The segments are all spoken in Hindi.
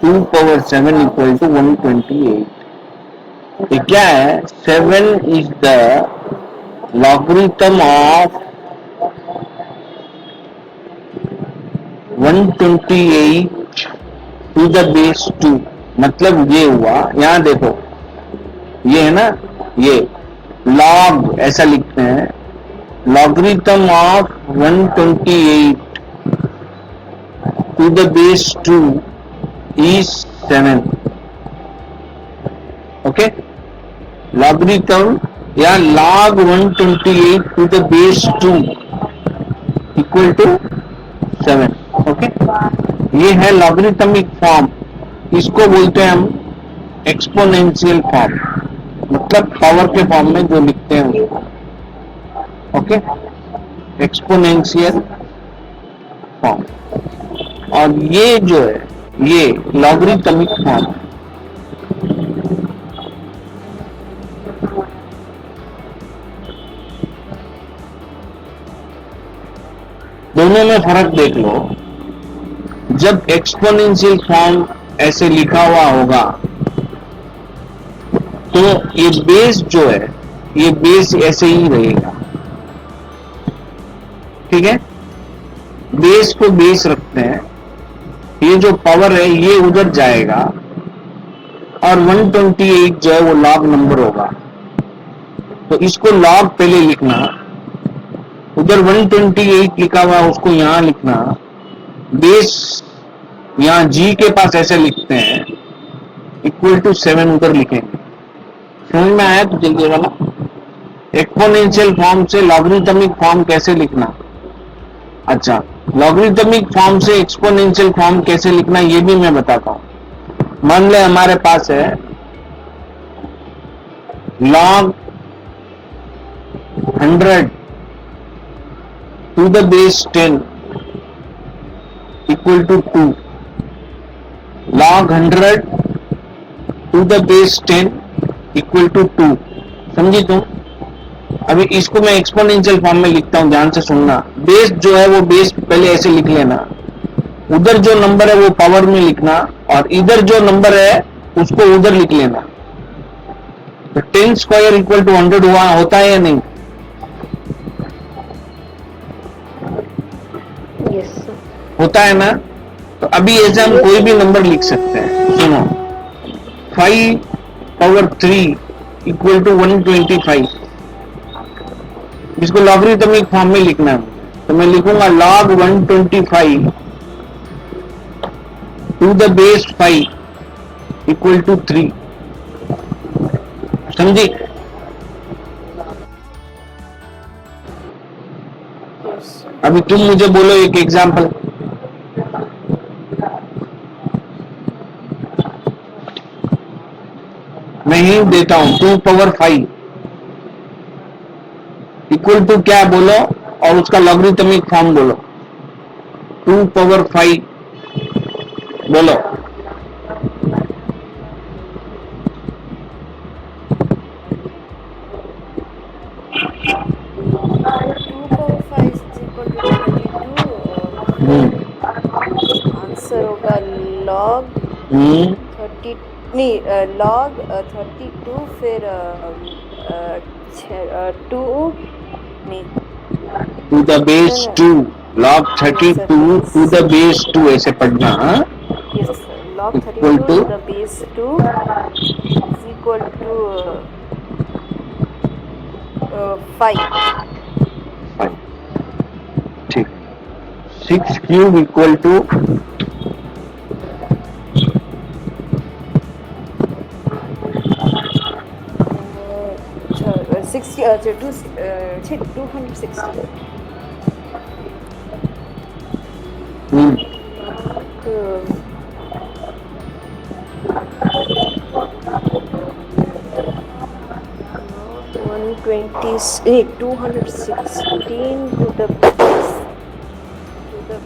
2 power 7 इक्वल टू 128। ये क्या है? 7 is the logarithm of 128 to the base 2। मतलब ये हुआ, यहां देखो, ये है ना, ये लॉग ऐसा लिखते हैं, logarithm of 128 to the base 2 is 7। Okay, logarithm या log 128 to the base 2 equal to 7। Okay, ये है लॉगरिथमिक फॉर्म। इसको बोलते हैं हम एक्सपोनेंशियल फॉर्म, मतलब पावर के फॉर्म में जो लिखते हैं उसको। Okay, exponential form. और ये जो है, ये लॉगरिथमिक फॉर्म। दोनों में फर्क देख लो। जब एक्सपोनेंशियल फॉर्म ऐसे लिखा हुआ होगा तो ये बेस जो है, ये बेस ऐसे ही रहेगा। ठीक है, बेस को बेस रखते हैं, ये जो पावर है ये उधर जाएगा और 128 जो है वो लॉग नंबर होगा। तो इसको लॉग पहले लिखना, उधर 128 लिखा हुआ उसको यहां लिखना, बेस यहां जी के पास ऐसे लिखते हैं, इक्वल टू 7 उधर लिखेंगे। समझ में आया? तो जल्दी वाला एक्सपोनेंशियल फॉर्म से लॉगरिथमिक फॉर्म कैसे लिखना। अच्छा, लॉगरिथमिक फॉर्म से एक्सपोनेंशियल फॉर्म कैसे लिखना ये भी मैं बताता हूं। मान ले हमारे पास है log 100 to the base 10 equal to 2। log 100 to the base 10 equal to 2। समझी तुम? अभी इसको मैं एक्सपोनेंशियल फॉर्म में लिखता हूं, ध्यान से सुनना। बेस जो है वो बेस पहले ऐसे लिख लेना, उधर जो नंबर है वो पावर में लिखना, और इधर जो नंबर है उसको उधर लिख लेना। तो 10 स्क्वायर इक्वल टू 100 हुआ, होता है या नहीं? यस होता है ना? तो अभी ऐसे हम कोई भी नंबर लिख सकते हैं। सुनो, 5 पावर 3 इक्वल टू 125। इसको लॉगरिथमिक फॉर्म में लिखना है, तो मैं लिखूंगा log 125 to the base 5 equal to 3। समझी? यस अभी तुम मुझे बोलो एक एग्जांपल। मैं ही देता हूं, 2 पावर 5 इक्वल टू क्या बोलो, और उसका लॉगरिथमिक फॉर्म बोलो। 2 पावर 5 बोलो। 2 power 5 is equal to 32। Answer होगा log हम्म 30, नहीं log 32, फिर 2, नहीं टू द बेस 2, log हाँ सर 32 टू द 6, बेस 2 ऐसे पढ़ना। Yes sir, log equal 32 to to the base 2 is equal to 5। 5। ठीक, 6 cube equal to 60, 260 log 120, 216 to the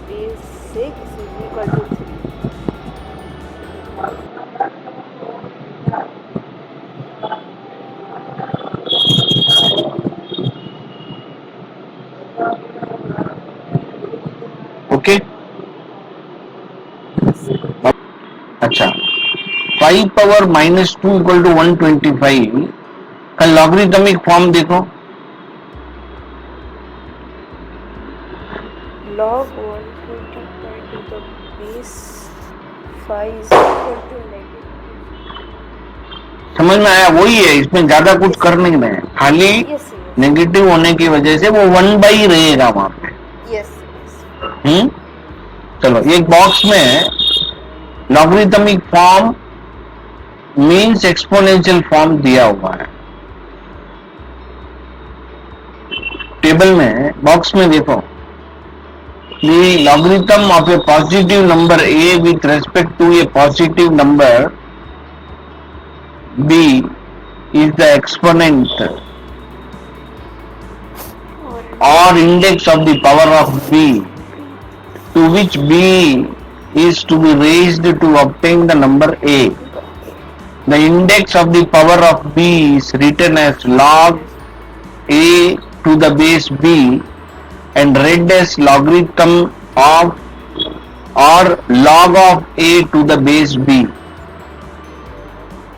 base 6 is equal to 3। Okay. Yes sir. अच्छा, 5 पावर -2 इक्वल टू 125 का लॉगरिथमिक फॉर्म देखो। log 125 to the base 5 is equal to negative. समझ में आया? वही है, इसमें ज्यादा कुछ कर नहीं रहे हैं, खाली Yes, yes. नेगेटिव होने की वजह से वो 1/, रहेगा वहां पे। Yes, yes. चलो, एक बॉक्स में logarithmic form means exponential form दिया हुआ है। टेबल में, बॉक्स में देखो, the logarithm of a positive number a with respect to a positive number b is the exponent or index of the power of b to which b is to be raised to obtain the number a. The index of the power of b is written as log a to the base b and read as logarithm of or log of a to the base b.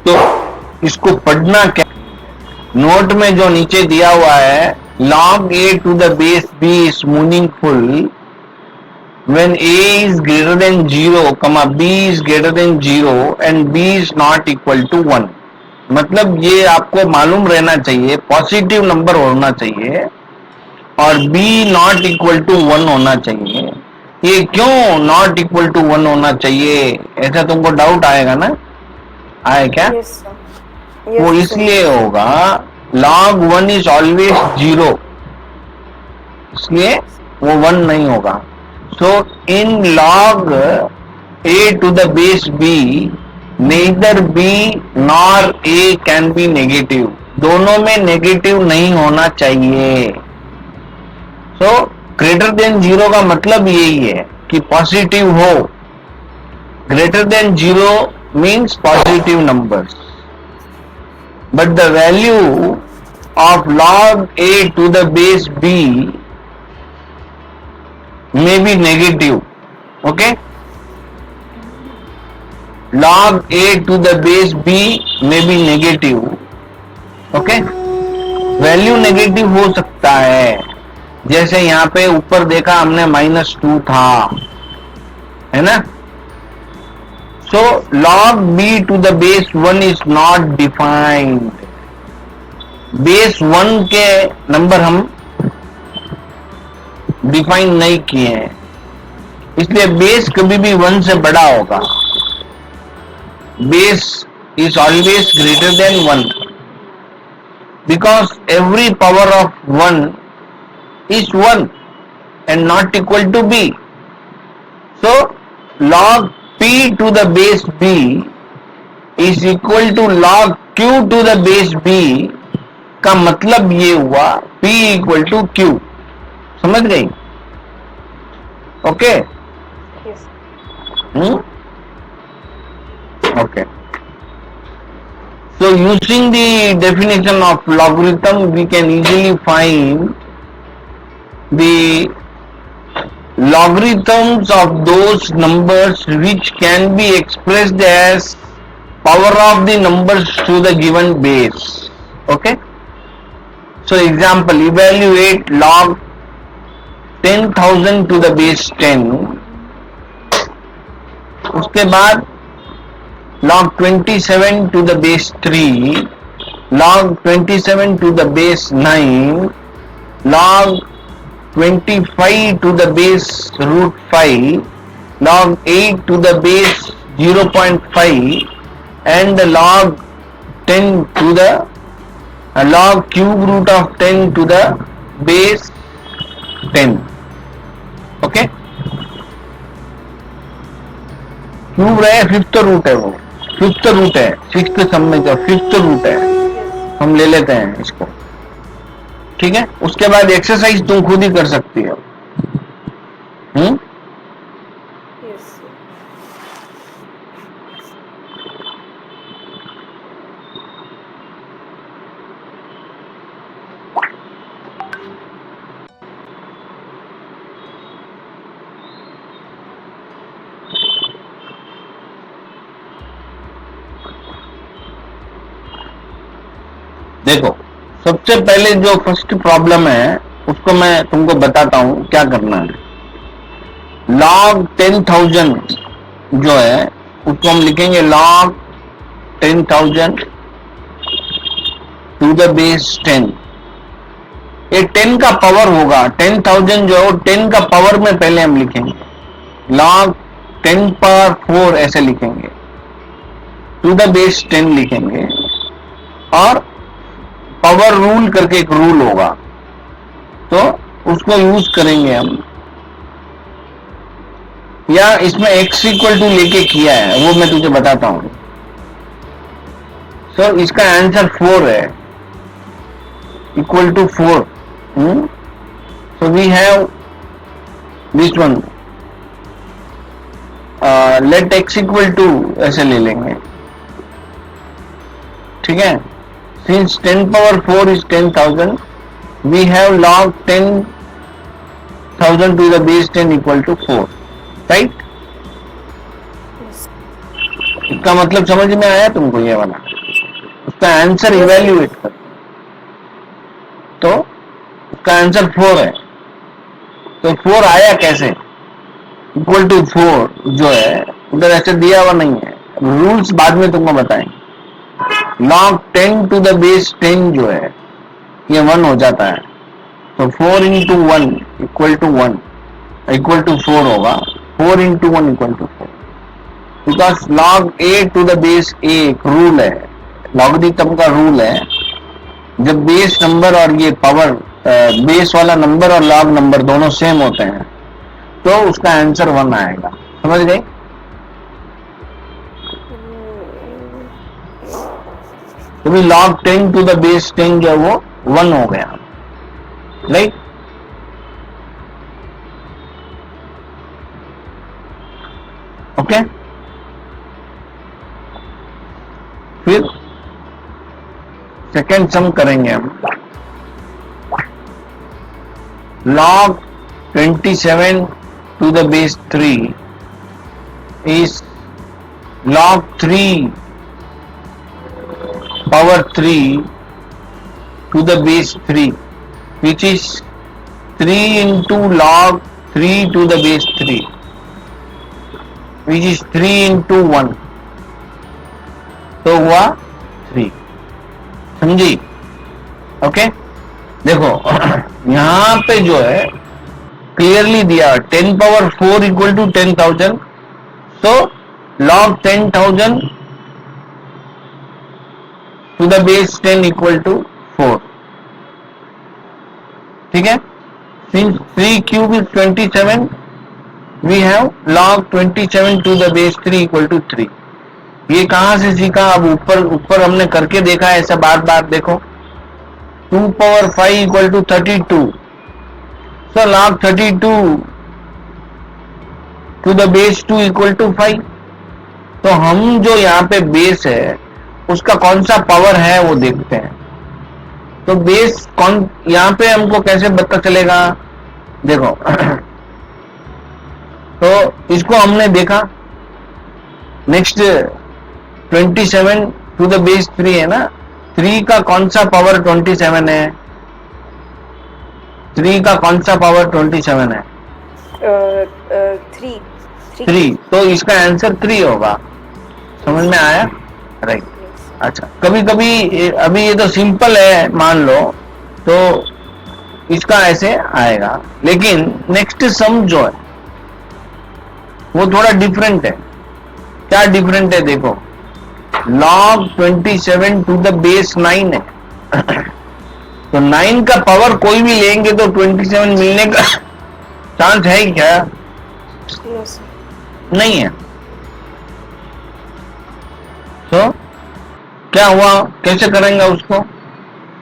तो इसको पढ़ना क्या? नोट में जो नीचे दिया हुआ है, log a to the base b is meaningful when a is greater than 0, b is greater than 0 and b is not equal to 1. मतलब ये आपको मालूम रहना चाहिए, पॉजिटिव नंबर होना चाहिए और b नॉट इक्वल टू 1 होना चाहिए। ये क्यों नॉट इक्वल टू 1 होना चाहिए, ऐसा तुमको डाउट आएगा ना? आए क्या? Yes, sir. Yes, वो sir. इसलिए होगा, log 1 इज ऑलवेज 0, इसलिए वो 1 नहीं होगा। सो इन log a to the base b neither b nor a can be negative, दोनों में नेगेटिव नहीं होना चाहिए। तो ग्रेटर देन 0 का मतलब यही है कि पॉजिटिव हो। Greater than 0 means positive numbers, but the value of log a to the base b may be negative. Okay, log a to the base b may be negative. Okay, value negative हो सकता है। जैसे यहाँ पे ऊपर देखा हमने -2 था, है ना? सो log b to the base 1 is not defined. Base 1 के नंबर हम डिफाइन नहीं किए हैं, इसलिए बेस कभी भी 1 से बड़ा होगा। Base is always greater than 1 because every power of 1 is 1 and not equal to b. So log p to the base b is equal to log q to the base b का मतलब ये हुआ p equal to q. समझ गई? Okay? Yes. Okay. So using the definition of logarithm, we can easily find the logarithms of those numbers which can be expressed as power of the numbers to the given base. Okay? So example, evaluate log 10,000 to the base 10, उसके बाद log 27 to the base 3, log 27 to the base 9, log 25 to the base root 5, log 8 to the base 0.5 and log 10 to the log cube root of 10 to the base 10. Okay? Cube रहे, फिफ्थ रूट है, वो फिफ्थ रूट है, सिक्स्थ सम में जो फिफ्थ रूट है, हम ले लेते हैं इसको। ठीक है, उसके बाद एक्सरसाइज तुम खुद ही कर सकती हो। Yes, sir. देखो, सबसे पहले जो फर्स्ट प्रॉब्लम है उसको मैं तुमको बताता हूं क्या करना है। log 10,000 जो है उसको हम लिखेंगे log 10,000 टू द बेस 10। ये 10 का पावर होगा, 10,000 जो है 10 का पावर में पहले हम लिखेंगे, log 10 पावर 4 ऐसे लिखेंगे, टू द बेस 10 लिखेंगे, और पावर रूल करके एक रूल होगा तो उसको यूज करेंगे हम, या इसमें x इक्वल टू लेके किया है वो मैं तुझे बताता हूं। सो इसका आंसर 4 है, equal to 4। So we have this one, let x equal to ऐसे ले लेंगे, ठीक है। Since 10 power 4 is 10,000, we have log 10,000 to the base 10 equal to 4, right. इसका मतलब समझ में आया तुमको ये वाला? उसका आंसर इवेल्युएट कर, तो उसका आंसर 4 है। तो 4 आया कैसे? इक्वल टू 4 जो है उधर ऐसे दिया हुआ नहीं है, रूल्स बाद में तुमको बताएंगे। log 10 टू द बेस 10 जो है ये 1 हो जाता है, तो 4 into 1 equal to 1 equal to 4 होगा, 4 into 1 equal to 4, because log a to the base a एक रूल है, लॉगरिथम का रूल है। जब बेस नंबर और ये पावर बेस वाला नंबर और लॉग नंबर दोनों सेम होते हैं तो उसका आंसर 1 आएगा, समझ गए? तो भी log 10 टू द बेस 10 जो है वो 1 हो गया, राइट। ओके, फिर सेकेंड सम करेंगे हम। log 27 to the base 3 is log 3 power 3 to the base 3, which is 3 into log 3 to the base 3, which is 3 into 1, तो हुआ 3, समझी? ओके, देखो यहां पे जो है क्लियरली दिया 10 power 4 equal to 10,000, so log 10,000 to the base 10 equal to 4, ठीक है। Since 3 cube is 27, we have log 27 to the base 3 equal to 3। ये कहां से सीखा? अब ऊपर हमने करके देखा है ऐसा बार बार, देखो 2 power 5 equal to 32, so log 32 to the base 2 equal to 5। तो हम जो यहाँ पे बेस है उसका कौन सा पावर है वो देखते हैं। तो बेस कौन, यहाँ पे हमको कैसे पता चलेगा? देखो तो इसको हमने देखा, नेक्स्ट 27 टू द बेस 3 है ना, 3 का कौन सा पावर 27 है? 3 का कौन सा पावर 27 है? 3, तो इसका आंसर 3 होगा, समझ में आया? राइट। अच्छा, कभी कभी अभी ये तो सिंपल है मान लो, तो इसका ऐसे आएगा, लेकिन नेक्स्ट सम जो है वो थोड़ा डिफरेंट है। क्या डिफरेंट है? देखो log 27 टू द बेस 9 है तो 9 का पावर कोई भी लेंगे तो 27 मिलने का चांस है क्या? नहीं है। तो क्या हुआ, कैसे करेंगे उसको?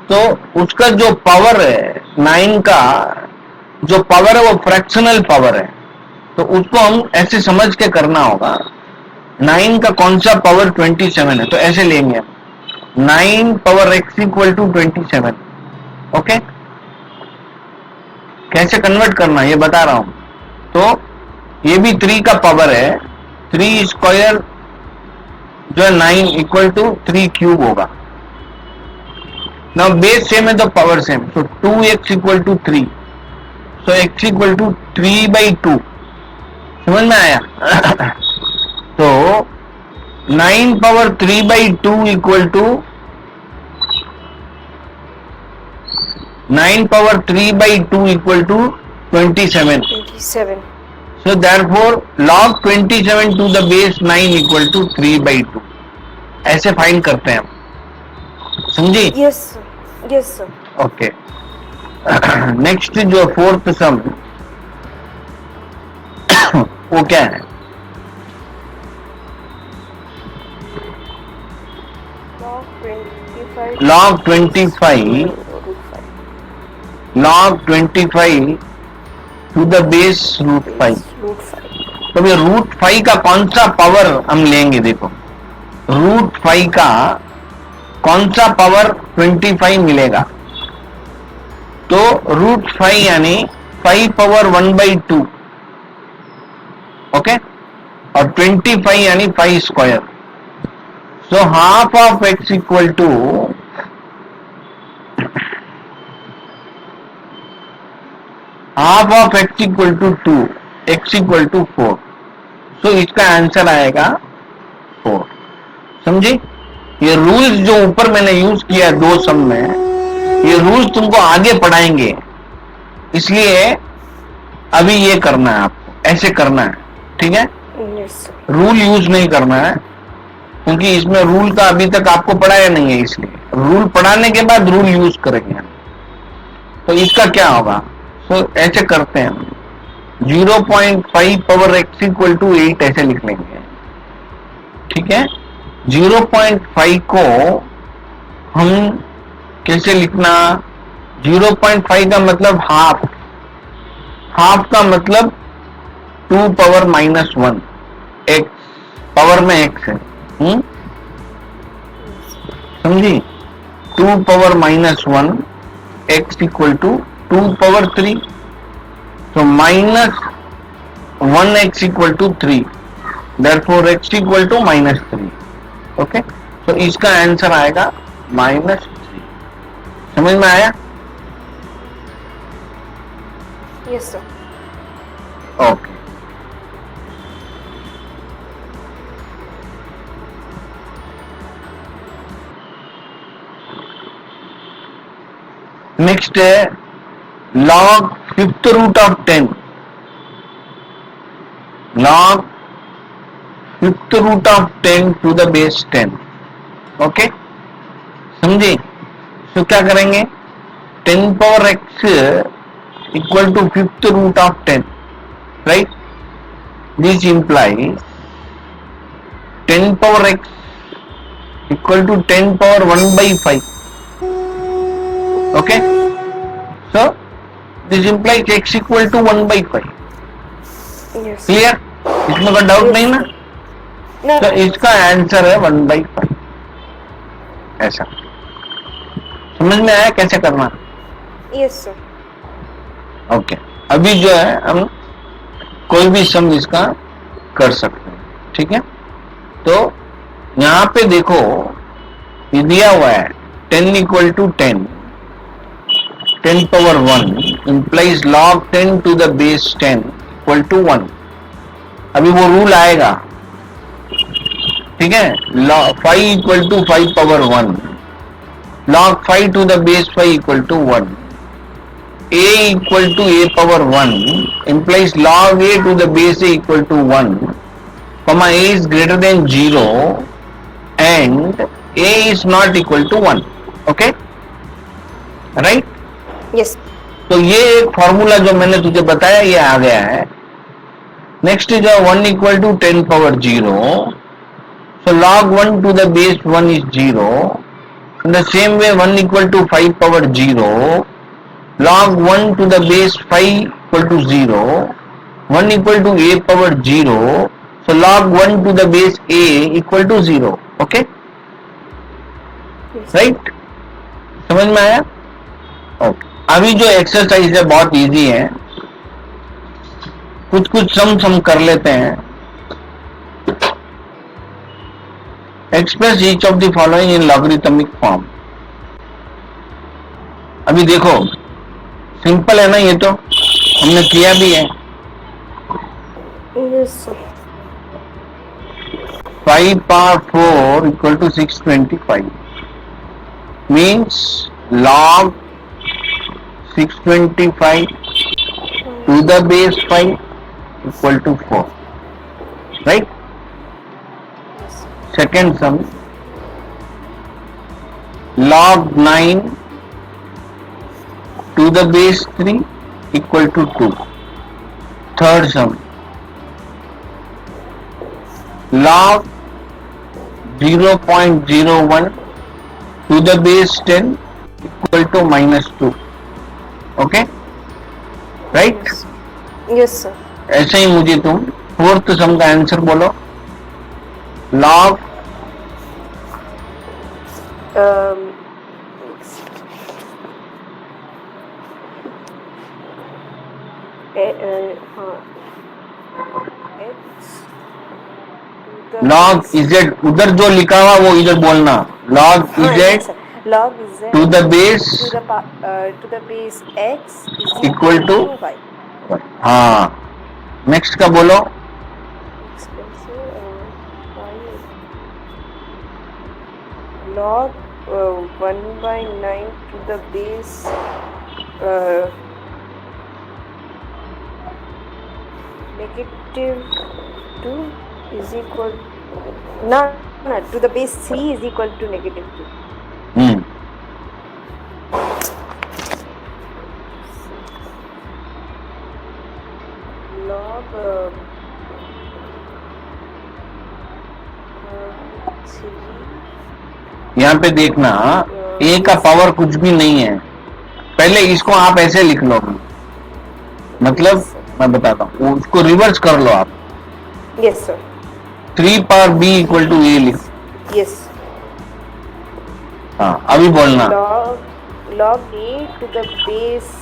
तो उसका जो पावर है 9 का जो पावर है वो फ्रैक्शनल पावर है, तो उसको हम ऐसे समझ के करना होगा। 9 का कौन सा पावर 27 है, तो ऐसे लेंगे 9 power x equal to 27। Okay, कैसे कन्वर्ट करना ये बता रहा हूं। तो ये भी 3 का पावर है, 3 स्क्वायर जो है 9 इक्वल टू 3 क्यूब होगा, नाउ बेस सेम है तो power same, so 2x equal to 3, so x equal to 3/2, समझ में आया? तो 9 power 3/2 equal to 9 power 3/2 equal to 27. 27. So therefore log 27 to the base 9 equal to 3/2. ऐसे फाइंड करते हैं हम, समझी? Yes sir. Yes sir. Okay. Next जो फोर्थ सम वो क्या है? Log 25. log 25 to the base root 5. Root 5. तो ये रूट 5 का कौन सा पावर हम लेंगे? देखो रूट 5 का कौन सा पावर 25 मिलेगा? तो रूट 5 यानी 5 पावर 1/2, ओके, और 25 यानी 5 square. So half of x equal to half of x equal to 2, x equal to 4, so इसका आंसर आएगा 4। समझे? ये रूल्स जो ऊपर मैंने यूज किया दो सम में, ये रूल्स तुमको आगे पढ़ाएंगे, इसलिए अभी ये करना है आपको, ऐसे करना है, ठीक है? रूल यूज नहीं करना है, क्योंकि इसमें रूल का अभी तक आपको पढ़ाया नहीं है, इसलिए रूल पढ़ाने के बाद रूल यूज करेंगे हम। तो इसका क्या होगा? तो ऐसे करते हैं, 0.5 पावर x इक्वल टू 8 ऐसे लिख लेंगे, ठीक है? 0.5 को हम कैसे लिखना? 0.5 का मतलब हाफ, हाफ का मतलब 2 पावर -1, x पावर में x है, समझी? 2 power -1 x equal to 2 power 3, तो -1x equal to 3, therefore x equal to -3, okay? तो इसका आंसर आएगा -3। समझ में आया? Yes sir. ओके। नेक्स्ट है log 5th root of 10, log 5th root of 10 to the base 10, okay, समझे? तो क्या करेंगे? 10 power x equal to 5th root of 10, right? This implies 10 power x equal to 10 power 1/5, okay, so this implies x equal to 1/5. Yes. Clear? इसमें कोई डाउट नहीं ना? No. तो इसका आंसर है 1/5, ऐसा। समझ में आया कैसे करना? Yes sir. ओके, अभी जो है हम कोई भी सम इसका कर सकते हैं, ठीक है? तो यहाँ पे देखो ये दिया हुआ है 10 equal to 10, 10 power 1 implies log 10 to the base 10 equal to 1। अभी वो रूल आएगा, ठीक है? log 5 equal to 5 power 1, log 5 to the base 5 equal to 1, a equal to a power 1 implies log a to the base a equal to 1, comma a is greater than 0 and a is not equal to 1, okay, right? Yes. तो ये एक फॉर्मूला जो मैंने तुझे बताया ये आ गया है। नेक्स्ट जो 1 equal to 10 power 0, so log 1 to the base 1 is 0, in the same way 1 equal to 5 power 0, log 1 to the base 5 equal to 0, 1 equal to a power 0, so log 1 to the base a equal to 0, okay, right? समझ में आया? ओके। अभी जो एक्सरसाइज है बहुत इजी है, कुछ कुछ सम कर लेते हैं। Express each of the following in logarithmic form. अभी देखो सिंपल है ना, ये तो हमने किया भी है। Yes, sir. 5 power 4 equal to 625 means log 625 to the base 5 equal to 4, right? Yes, sir. Second sum, log 9 to the base 3 equal to 2. Third sum, log 0.01 to the base 10 equal to -2. Okay? Right? Yes, sir. Yes, sir. ऐसे ही मुझे तुम फोर्थ सम का आंसर बोलो। log Um, X to the log base. z, उधर जो लिखा हुआ वो इधर बोलना। log Yes, z sir. Log z to the base to the base x is equal equal to to y. हाँ, नेक्स्ट का बोलो। Next answer, y log 1/9 to the base -2 is equal no to the base 3 is equal to -2. Log 3 यहाँ पे देखना a का पावर कुछ भी नहीं है, पहले इसको आप ऐसे लिख लो, मतलब मैं बताता हूँ, उसको रिवर्स कर लो आप। Yes, sir. 3 power b equal to a लिखो। Yes. हाँ, अभी बोलना। log a to the base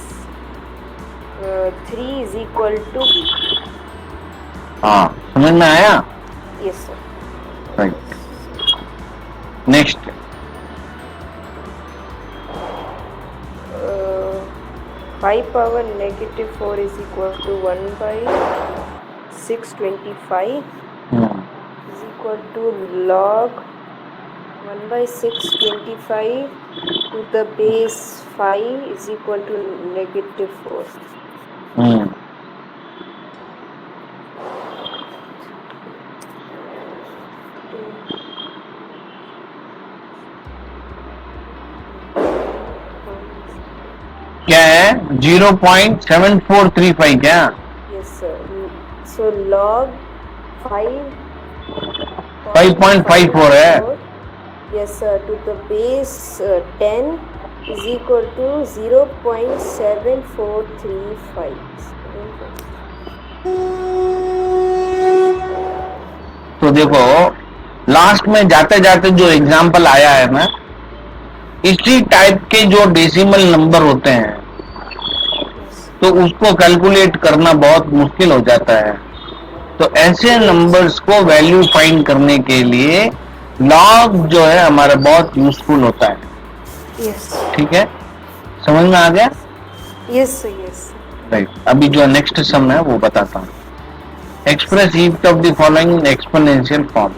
3 is equal to b. हाँ, समझ में आया? Yes, sir. Right. Next, 5 power -4 is equal to 1/625 is equal to log 1/625 to the base 5 is equal to -4. क्या है? 0.7435 क्या? Yes, sir. So log 5.54 है। Yes, sir. To the base 10 is equal to 0.7435. तो देखो लास्ट में जाते जाते जो एग्जाम्पल आया है ना, इसी टाइप के जो डेसिमल नंबर होते हैं तो उसको कैलकुलेट करना बहुत मुश्किल हो जाता है। तो ऐसे नंबर्स को वैल्यू फाइंड करने के लिए लॉग जो है हमारा बहुत यूजफुल होता है। Yes. ठीक है, समझ में आ गया? Yes, sir. Yes. राइट। अभी जो नेक्स्ट सम है वो बताता हूँ। Express each of the following exponential form.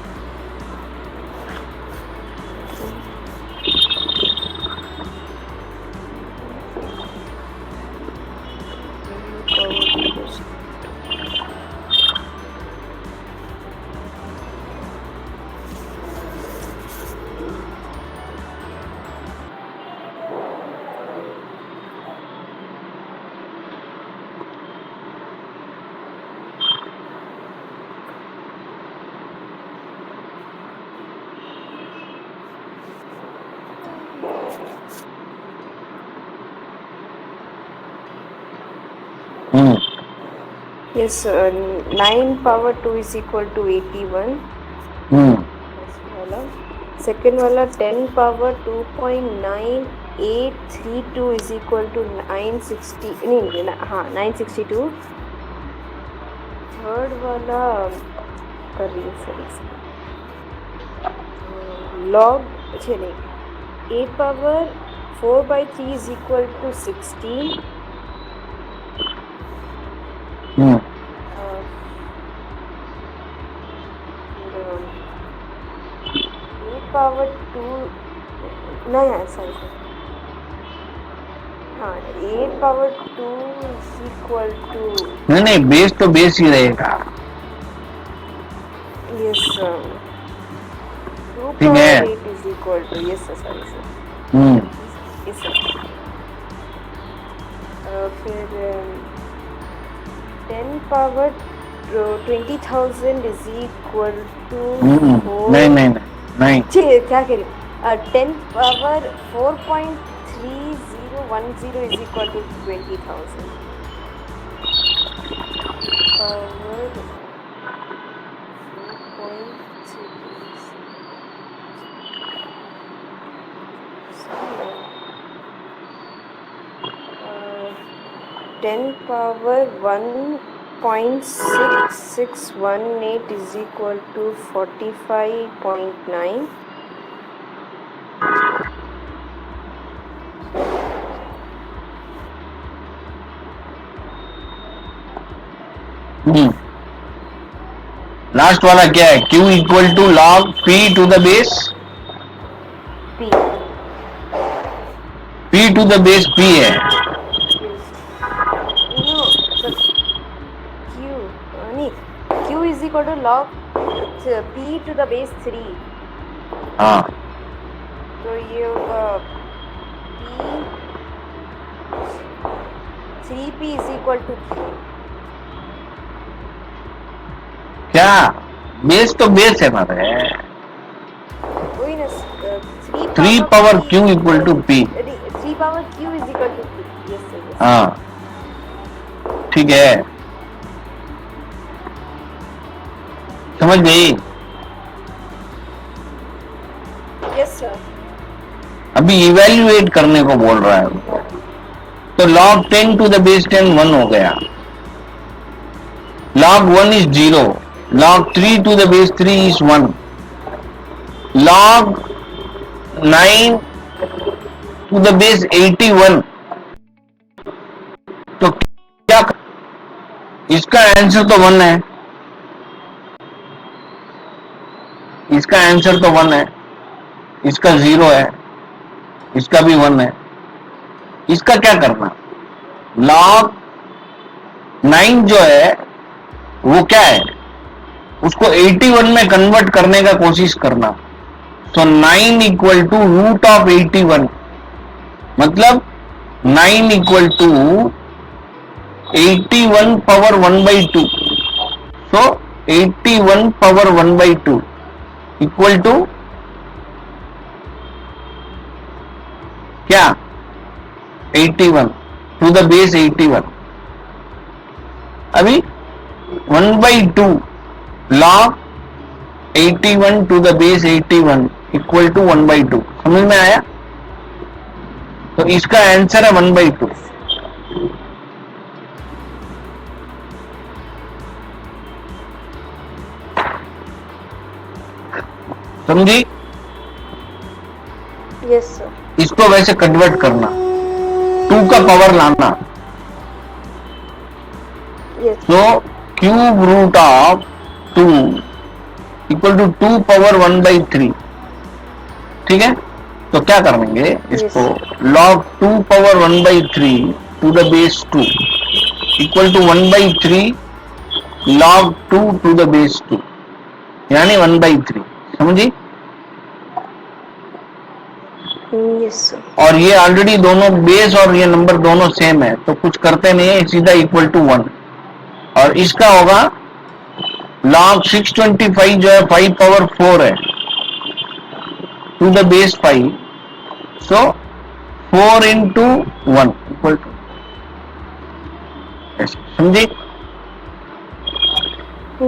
Yes, sir. 9 power 2 is equal to 81. First वाला. Second वाला 10 power 2.9832 is equal to 960. नहीं हाँ 962. Third वाला कर रही हूँ सॉरी log अच्छा नहीं 8 power 4/3 is equal to 16. Hmm, A power 2 नहीं सॉरी हाँ A power 2 is equal to नहीं बेस तो बेस ही रहेगा, yes 2 ठीक power है। 8 is equal to yes sir sorry sir hmm, yes sir फिर 10 power 20,000 is equal to 4 नहीं नहीं नहीं नहीं, क्या कह रही 10 power 4.3010 is equal to 20,000 power 10 power 1.6618 is equal to 45.9. Last वाला क्या है? Q equal to log P to the base P. P to the base P है। Yes. No, the Q. Q is equal to log P to the base 3. हाँ, तो ये होगा P 3P is equal to 3. क्या बेस तो बेस है मारे, वही ना 3 power Q equal to P। 3 power Q is equal to P. Yes sir. Yes. हाँ ठीक है, समझ गई? Yes sir. अभी इवेल्युएट करने को बोल रहा है, तो log 10 टू द बेस 10 1 हो गया, log 1 is 0, log 3 to the base 3 is 1, log 9 to the base 81, तो क्या इसका आंसर तो 1 है, इसका आंसर तो 1 है, इसका 0 है, इसका भी 1 है, इसका क्या करना? log 9 जो है वो क्या है, उसको 81 में कन्वर्ट करने का कोशिश करना। तो 9 इक्वल टू रूट ऑफ 81, मतलब 9 equal to 81 power 1/2। So 81 power 1/2 equal to क्या? 81 टू द बेस 81। अभी 1/2 log 81 to the base 81 equal to 1/2। समझ में आया? तो इसका आंसर है 1/2। समझी? Yes sir. इसको वैसे कन्वर्ट करना, 2 का पावर लाना। Yes. So cube root of 2 equal to 2 power 1/3। ठीक है, तो क्या करेंगे इसको? log 2 power 1/3 to the base 2 equal to 1/3 log 2 to the base 2, यानी 1/3। समझी? Yes sir. और ये ऑलरेडी दोनों बेस और ये नंबर दोनों सेम है, तो कुछ करते नहीं है, सीधा इक्वल टू 1। और इसका होगा log 625 जो है 5 पावर 4 है to the base 5, so 4 into 1 equal to. समझी?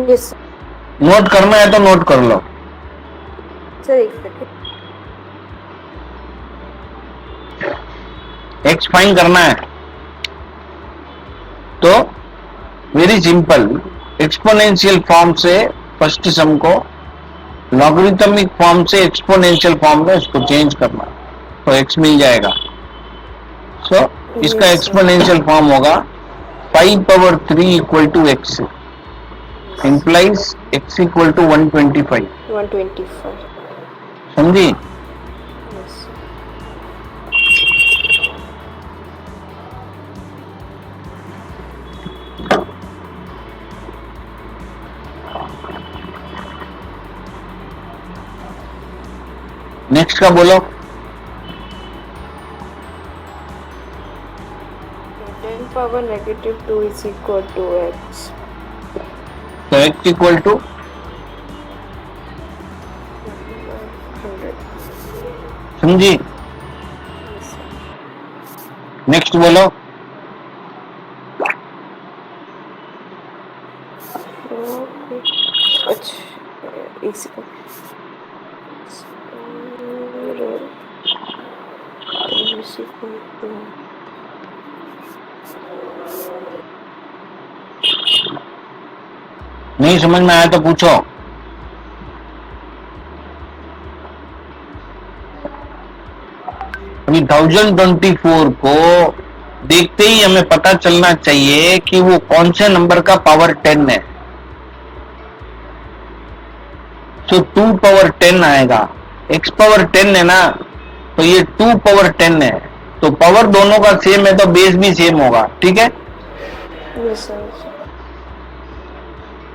Yes sir. नोट करना है तो नोट कर लो। सर एक सेकंड। एक्स फाइन करना है तो वेरी सिंपल, एक्सपोनेंशियल फॉर्म से फर्स्ट सम को लॉगरिथमिक फॉर्म से एक्सपोनेंशियल फॉर्म में उसको चेंज करना, तो एक्स मिल जाएगा। सो इसका Yes, sir. एक्सपोनेंशियल फॉर्म होगा 5 power 3 equal to x, implies x equal to 125। 125. समझी? Yes, sir. नेक्स्ट का बोलो। 10 power negative 2 is equal to x. तो x इक्वल टू 100. समझी? Yes, sir. नेक्स्ट बोलो। Okay. अच्छा, एक सेकंड। is equal to नहीं समझ में आया तो पूछो। अभी 1024 को देखते ही हमें पता चलना चाहिए कि वो कौन से नंबर का पावर 10 है। तो 2 पावर 10 आएगा। x पावर 10 है ना, तो ये 2 पावर 10 है, तो पावर दोनों का सेम है तो बेस भी सेम होगा। ठीक है, yes, sir.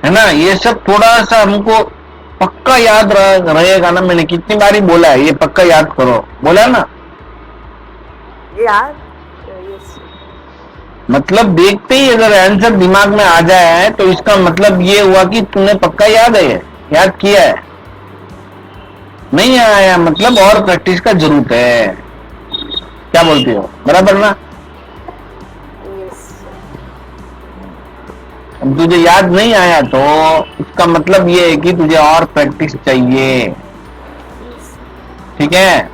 है ना? ये सब थोड़ा सा हमको पक्का याद रहेगा ना। मैंने कितनी बारी बोला है, ये पक्का याद करो, बोला ना। याद yes. मतलब देखते ही अगर आंसर दिमाग में आ जाए तो इसका मतलब ये हुआ कि तूने पक्का याद है, याद किया है। नहीं आया मतलब और प्रैक्टिस का जरूरत है। क्या बोलती हो? बराबर ना? Yes. अब तुझे याद नहीं आया तो इसका मतलब ये है कि तुझे और प्रैक्टिस चाहिए। Yes. ठीक है,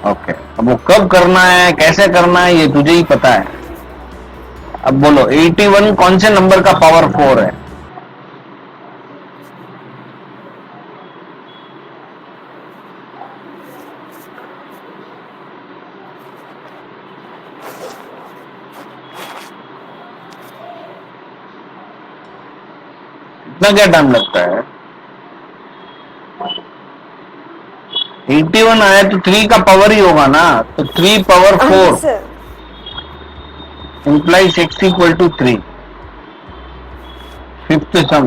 ओके। अब वो कब करना है, कैसे करना है, ये तुझे ही पता है। अब बोलो 81 कौन से नंबर का पावर 4 है? इतना क्या टाइम लगता है? 81 आया तो 3 का पावर ही होगा ना, तो 3 power 4 Yes, sir. implies x equal to 3। Fifth some.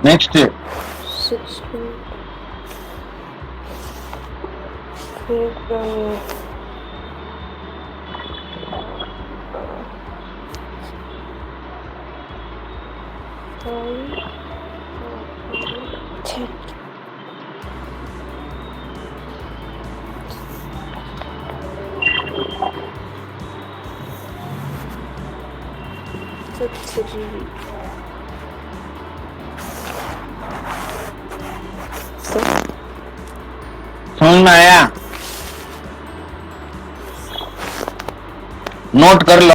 Next 16. समझ में आया? नोट कर लो।